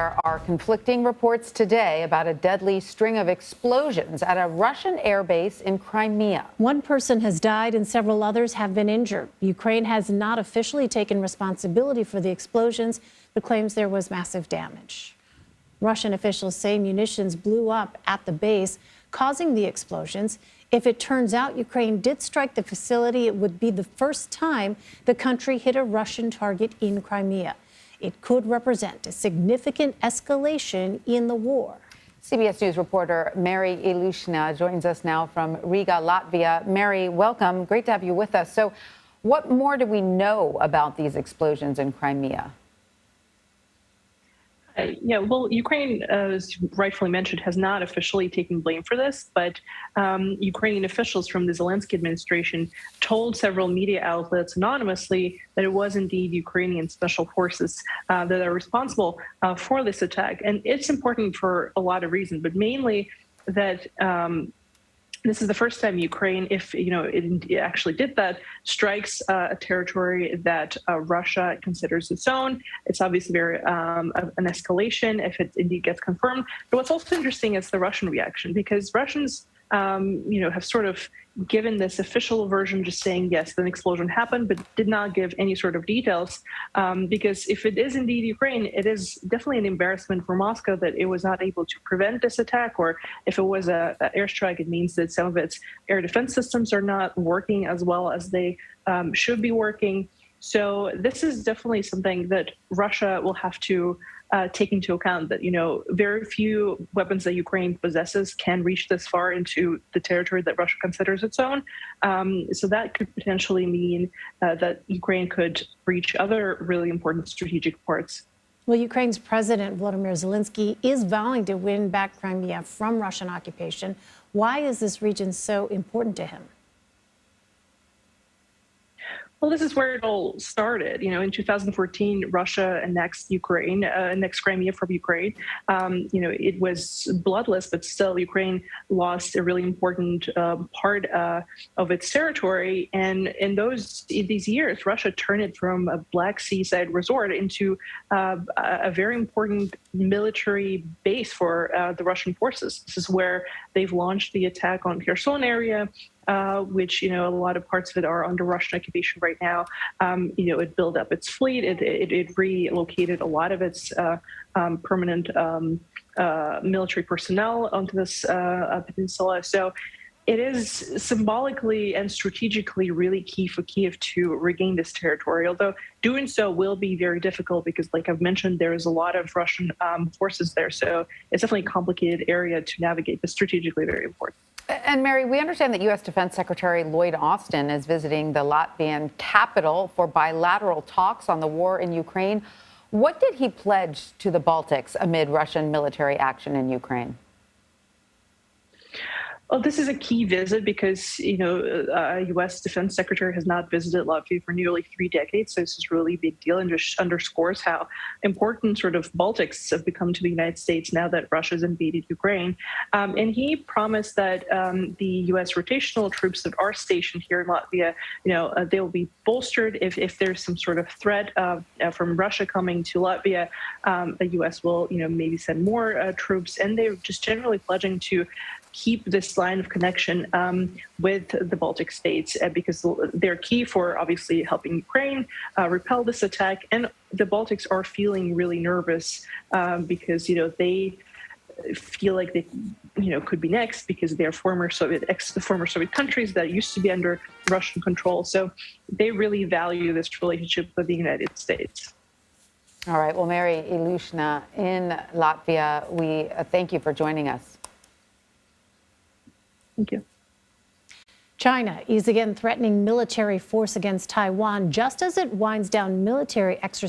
There are conflicting reports today about a deadly string of explosions at a Russian airbase in Crimea. One person has died and several others have been injured. Ukraine has not officially taken responsibility for the explosions, but claims there was massive damage. Russian officials say munitions blew up at the base, causing the explosions. If it turns out Ukraine did strike the facility, it would be the first time the country hit a Russian target in Crimea. It could represent a significant escalation in the war. CBS News reporter Mary Ilyushina joins us now from Riga, Latvia. Mary, welcome. Great to have you with us. So what more do we know about these explosions in Crimea? Yeah, well, Ukraine, as rightfully mentioned, has not officially taken blame for this, but Ukrainian officials from the Zelenskyy administration told several media outlets anonymously that it was indeed Ukrainian special forces that are responsible for this attack. And it's important for a lot of reasons, but mainly that this is the first time Ukraine, if it actually did that, strikes a territory that Russia considers its own. It's obviously very an escalation if it indeed gets confirmed. But what's also interesting is the Russian reaction, because Russians, have sort of given this official version, just saying yes, an explosion happened, but did not give any sort of details. Because if it is indeed Ukraine, it is definitely an embarrassment for Moscow that it was not able to prevent this attack, or if it was an airstrike, it means that some of its air defense systems are not working as well as they should be working. So this is definitely something that Russia will have to take into account, that, very few weapons that Ukraine possesses can reach this far into the territory that Russia considers its own. So that could potentially mean that Ukraine could reach other really important strategic ports. Well, Ukraine's President Volodymyr Zelenskyy is vowing to win back Crimea from Russian occupation. Why is this region so important to him? Well, this is where it all started. In 2014, Russia annexed Crimea from Ukraine. It was bloodless, but still Ukraine lost a really important part of its territory. And in these years, Russia turned it from a Black Sea-side resort into a very important military base for the Russian forces. This is where they've launched the attack on Kherson area, which, a lot of parts of it are under Russian occupation right now. It built up its fleet. It relocated a lot of its permanent military personnel onto this peninsula. So it is symbolically and strategically really key for Kyiv to regain this territory, although doing so will be very difficult because, like I've mentioned, there is a lot of Russian forces there. So it's definitely a complicated area to navigate, but strategically very important. And Mary, we understand that U.S. Defense Secretary Lloyd Austin is visiting the Latvian capital for bilateral talks on the war in Ukraine. What did he pledge to the Baltics amid Russian military action in Ukraine? Well, this is a key visit because, a U.S. Defense Secretary has not visited Latvia for nearly 3 decades. So this is really a big deal and just underscores how important sort of Baltics have become to the United States now that Russia's invaded Ukraine. And he promised that the U.S. rotational troops that are stationed here in Latvia, they will be bolstered if there's some sort of threat from Russia coming to Latvia. The U.S. will, maybe send more troops. And they're just generally pledging to keep this line of connection with the Baltic states because they're key for obviously helping Ukraine repel this attack. And the Baltics are feeling really nervous because, they feel like they, could be next because they're former Soviet countries that used to be under Russian control. So they really value this relationship with the United States. All right. Well, Mary Ilyushina in Latvia, we thank you for joining us. Thank you. China is again threatening military force against Taiwan just as it winds down military exercises